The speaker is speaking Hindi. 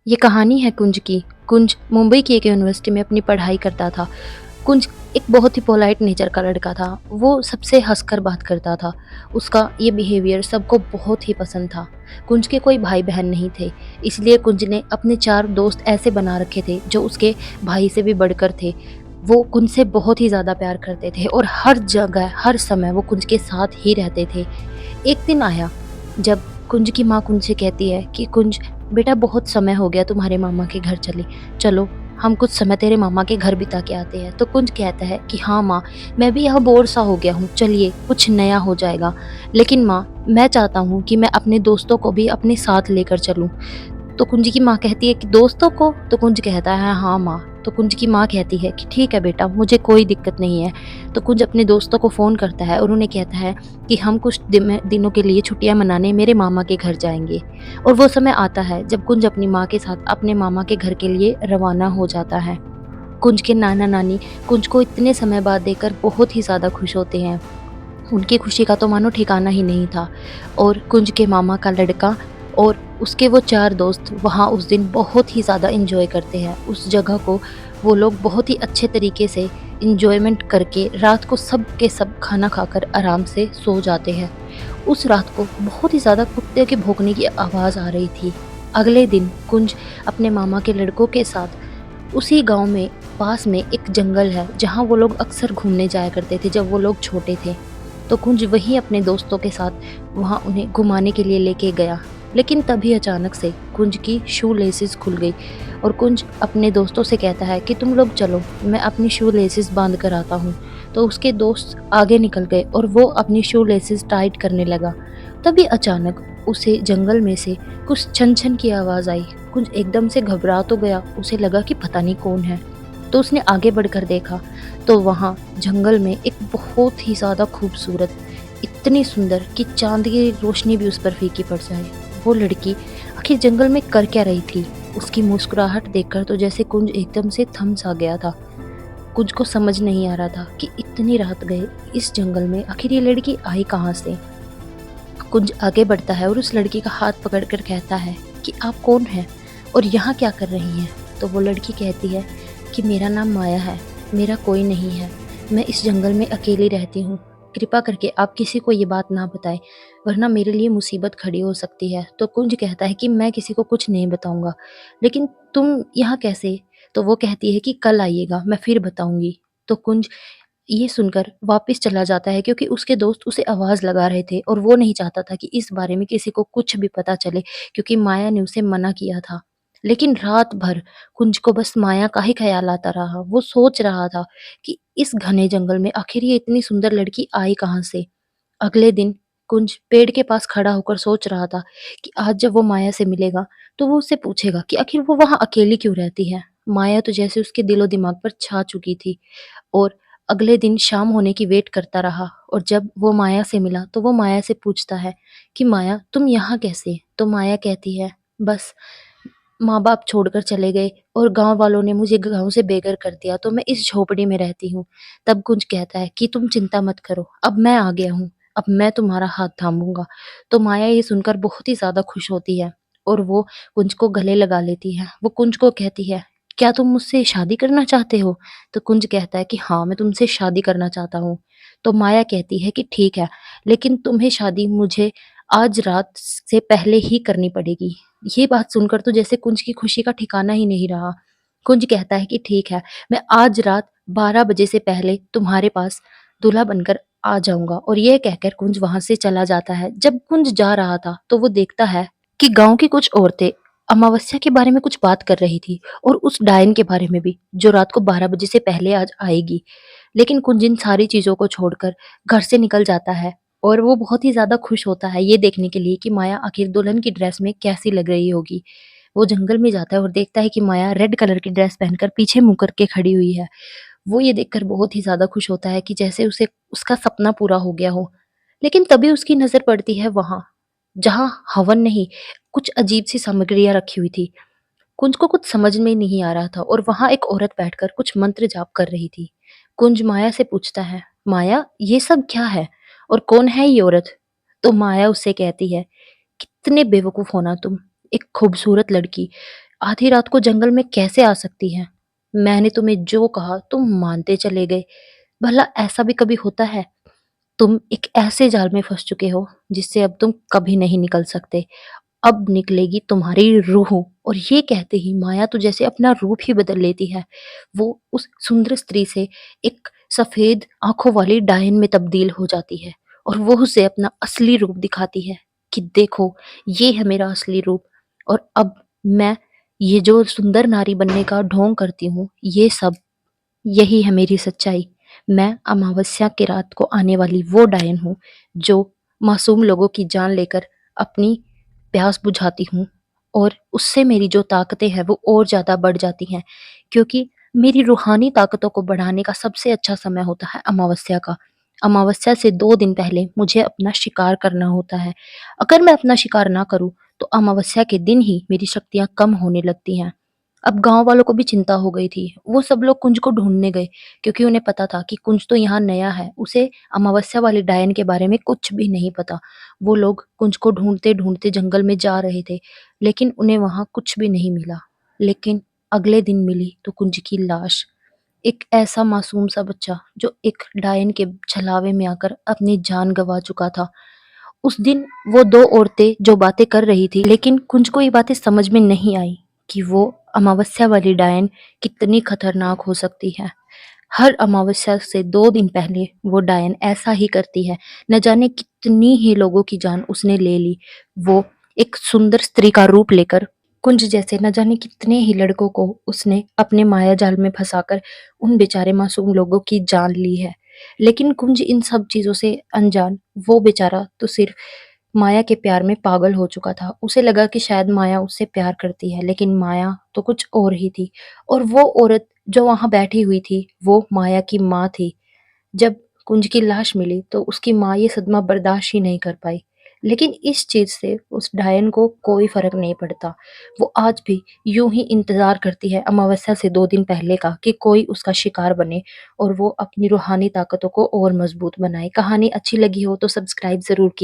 ये कहानी है कुंज की। कुंज मुंबई की एक यूनिवर्सिटी में अपनी पढ़ाई करता था। कुंज एक बहुत ही पोलाइट नेचर का लड़का था। वो सबसे हँसकर बात करता था। उसका ये बिहेवियर सबको बहुत ही पसंद था। कुंज के कोई भाई-बहन नहीं थे, इसलिए कुंज ने अपने 4 दोस्त ऐसे बना रखे थे जो उसके भाई से भी बढ़कर थे। वो कुंज से बहुत ही ज़्यादा प्यार करते थे और हर जगह, हर समय वो कुंज के साथ ही रहते थे। एक दिन आया जब कुंज की माँ कुंज से कहती है कि कुंज बेटा बहुत समय हो गया तुम्हारे मामा के घर चले, चलो हम कुछ समय तेरे मामा के घर बिता के आते हैं। तो कुंज कहता है कि हाँ माँ, मैं भी यहाँ बोर सा हो गया हूँ, चलिए कुछ नया हो जाएगा। लेकिन माँ, मैं चाहता हूँ कि मैं अपने दोस्तों को भी अपने साथ लेकर चलूँ। तो कुंज की माँ कहती है कि दोस्तों को? तो कुंज कहता है हाँ माँ। तो कुंज की माँ कहती है कि ठीक है बेटा, मुझे कोई दिक्कत नहीं है। तो कुंज अपने दोस्तों को फ़ोन करता है और उन्हें कहता है कि हम कुछ दिनों के लिए छुट्टियाँ मनाने मेरे मामा के घर जाएँगे। और वो समय आता है जब कुंज अपनी माँ के साथ अपने मामा के घर के लिए रवाना हो जाता है। कुंज के नाना-नानी कुंज को इतने समय बाद देखकर बहुत ही ज़्यादा खुश होते हैं। उनकी खुशी का तो मानो ठिकाना ही नहीं था। और कुंज के मामा का लड़का और उसके वो 4 दोस्त वहाँ उस दिन बहुत ही ज़्यादा एन्जॉय करते हैं। उस जगह को वो लोग बहुत ही अच्छे तरीके से एन्जॉयमेंट करके रात को सब के सब खाना खाकर आराम से सो जाते हैं। उस रात को बहुत ही ज़्यादा कुत्ते के भौंकने की आवाज़ आ रही थी। अगले दिन कुंज अपने मामा के लड़कों के साथ उसी गाँव में पास में एक जंगल है, जहाँ वो लोग अक्सर घूमने जाया करते थे जब वो लोग छोटे थे। तो कुंज वहीं अपने दोस्तों के साथ वहाँ उन्हें घुमाने के लिए लेके गया। लेकिन तभी अचानक से कुंज की शू लेसिस खुल गई और कुंज अपने दोस्तों से कहता है कि तुम लोग चलो, मैं अपनी शू लेसिस बांध कर आता हूँ। तो उसके दोस्त आगे निकल गए और वो अपनी शू लेसिस टाइट करने लगा। तभी अचानक उसे जंगल में से कुछ छन-छन की आवाज़ आई। कुंज एकदम से घबरा तो गया, उसे लगा कि पता नहीं कौन है। तो उसने आगे बढ़कर देखा, तो वहाँ जंगल में एक बहुत ही ज़्यादा खूबसूरत, इतनी सुंदर कि चाँद की रोशनी भी उस पर फीकी पड़ जाए, वो लड़की आखिर जंगल में कर क्या रही थी? उसकी मुस्कुराहट देखकर तो जैसे कुंज एकदम से थम सा गया था। कुंज को समझ नहीं आ रहा था कि इतनी रात गए इस जंगल में आखिर ये लड़की आई कहाँ से? कुंज आगे बढ़ता है और उस लड़की का हाथ पकड़कर कहता है कि आप कौन हैं और यहाँ क्या कर रही हैं? तो वो लड़की कहती है कि मेरा नाम माया है, मेरा कोई नहीं है, मैं इस जंगल में अकेली रहती हूँ। कृपा करके आप किसी को ये बात ना बताएं, वरना मेरे लिए मुसीबत खड़ी हो सकती है। तो कुंज कहता है कि मैं किसी को कुछ नहीं बताऊंगा, लेकिन तुम यहाँ कैसे? तो वो कहती है कि कल आइएगा, मैं फिर बताऊंगी। तो कुंज ये सुनकर वापस चला जाता है, क्योंकि उसके दोस्त उसे आवाज़ लगा रहे थे और वो नहीं चाहता था कि इस बारे में किसी को कुछ भी पता चले, क्योंकि माया ने उसे मना किया था। लेकिन रात भर कुंज को बस माया का ही ख़्याल आता रहा। वो सोच रहा था कि इस घने जंगल में आखिर ये इतनी सुंदर लड़की आई कहाँ से? अगले दिन कुंज पेड़ के पास खड़ा होकर सोच रहा था कि आज जब वो माया से मिलेगा, तो वो उससे पूछेगा कि आखिर वो वहाँ अकेली क्यों रहती है? माया तो जैसे उसके दिलो-दिमाग पर छा चुकी थी। और अगले दिन शाम होने की वेट करता रहा और जब वो माया से मिला तो वो माया से पूछता है कि माया तुम यहाँ कैसे? तो माया कहती है बस माँ-बाप छोड़कर चले गए और गाँव वालों ने मुझे गाँव से बेघर कर दिया, तो मैं इस झोपड़ी में रहती हूँ। तब कुंज कहता है कि तुम चिंता मत करो, अब मैं आ गया हूँ, अब मैं तुम्हारा हाथ थामूँगा। तो माया ये सुनकर बहुत ही ज़्यादा खुश होती है और वो कुंज को गले लगा लेती है। वो कुंज को कहती है, क्या तुम मुझसे शादी करना चाहते हो? तो कुंज कहता है कि हाँ, मैं तुमसे शादी करना चाहता हूँ। तो माया कहती है कि ठीक है, लेकिन तुम्हें शादी मुझे आज रात से पहले ही करनी पड़ेगी। ये बात सुनकर तो जैसे कुंज की खुशी का ठिकाना ही नहीं रहा। कुंज कहता है कि ठीक है, मैं आज रात 12 बजे से पहले तुम्हारे पास दूल्हा बनकर आ जाऊँगा, और ये कहकर कुंज वहाँ से चला जाता है। जब कुंज जा रहा था, तो वो देखता है कि गाँव की कुछ औरतें अमावस्या के बारे में कुछ बात कर रही थी और उस डायन के बारे में भी, जो रात को 12 बजे से पहले आज आएगी। लेकिन कुंज इन सारी चीज़ों को छोड़कर घर से निकल जाता है और वो बहुत ही ज़्यादा खुश होता है ये देखने के लिए कि माया आखिर दुल्हन की ड्रेस में कैसी लग रही होगी। वो जंगल में जाता है और देखता है कि माया रेड कलर की ड्रेस पहनकर पीछे मुँह करके खड़ी हुई है। वो ये देखकर बहुत ही ज़्यादा खुश होता है कि जैसे उसे उसका सपना पूरा हो गया हो। लेकिन तभी उसकी नज़र पड़ती है वहाँ, जहाँ हवन नहीं, कुछ अजीब-सी सामग्रियाँ रखी हुई थी। कुंज को कुछ समझ में नहीं आ रहा था और वहाँ एक औरत बैठकर कुछ मंत्र जाप कर रही थी। कुंज माया से पूछता है, माया ये सब क्या है और कौन है ये औरत? तो माया उससे कहती है, कितने बेवकूफ़ हो ना तुम, एक खूबसूरत लड़की आधी रात को जंगल में कैसे आ सकती हैं? मैंने तुम्हें जो कहा तुम मानते चले गए। भला ऐसा भी कभी होता है? तुम एक ऐसे जाल में फँस चुके हो जिससे अब तुम कभी नहीं निकल सकते। अब निकलेगी तुम्हारी रूह। और ये कहते ही माया तो जैसे अपना रूप ही बदल लेती है। वो उस सुंदर स्त्री से एक सफ़ेद आँखों वाली डायन में तब्दील हो जाती है और वो उसे अपना असली रूप दिखाती है कि देखो, ये है मेरा असली रूप। और अब मैं ये जो सुंदर नारी बनने का ढोंग करती हूँ, ये सब यही है मेरी सच्चाई। मैं अमावस्या की रात को आने वाली वो डायन हूँ, जो मासूम लोगों की जान लेकर अपनी प्यास बुझाती हूँ और उससे मेरी जो ताकतें हैं वो और ज़्यादा बढ़ जाती हैं, क्योंकि मेरी रूहानी ताकतों को बढ़ाने का सबसे अच्छा समय होता है अमावस्या का। अमावस्या से 2 दिन पहले मुझे अपना शिकार करना होता है। अगर मैं अपना शिकार ना करूँ, तो अमावस्या के दिन ही मेरी शक्तियाँ कम होने लगती हैं। अब गाँव वालों को भी चिंता हो गई थी। वो सब लोग कुंज को ढूँढने गए, क्योंकि उन्हें पता था कि कुंज तो यहाँ नया है, उसे अमावस्या वाली डायन के बारे में कुछ भी नहीं पता। वो लोग कुंज को ढूँढते-ढूँढते जंगल में जा रहे थे, लेकिन उन्हें वहाँ कुछ भी नहीं मिला। लेकिन अगले दिन मिली तो कुंज की लाश। एक ऐसा मासूम सा बच्चा जो एक डायन के छलावे में आकर अपनी जान गँवा चुका था। उस दिन वो 2 औरतें जो बातें कर रही थी, लेकिन कुंज को ये बातें समझ में नहीं आई कि वो अमावस्या वाली डायन कितनी खतरनाक हो सकती है। हर अमावस्या से 2 दिन पहले वो डायन ऐसा ही करती है। न जाने कितनी ही लोगों की जान उसने ले ली। वो एक सुंदर स्त्री का रूप लेकर कुंज जैसे न जाने कितने ही लड़कों को उसने अपने माया जाल में फँसाकर उन बेचारे मासूम लोगों की जान ली है। लेकिन कुंज इन सब चीज़ों से अनजान, वो बेचारा तो सिर्फ़ माया के प्यार में पागल हो चुका था। उसे लगा कि शायद माया उससे प्यार करती है, लेकिन माया तो कुछ और ही थी। और वो औरत जो वहाँ बैठी हुई थी, वो माया की माँ थी। जब कुंज की लाश मिली तो उसकी माँ ये सदमा बर्दाश्त ही नहीं कर पाई। लेकिन इस चीज़ से उस डायन को कोई फ़र्क नहीं पड़ता। वो आज भी यूँ ही इंतज़ार करती है अमावस्या से 2 दिन पहले का कि कोई उसका शिकार बने और वो अपनी रूहानी ताकतों को और मज़बूत बनाए। कहानी अच्छी लगी हो तो सब्सक्राइब ज़रूर की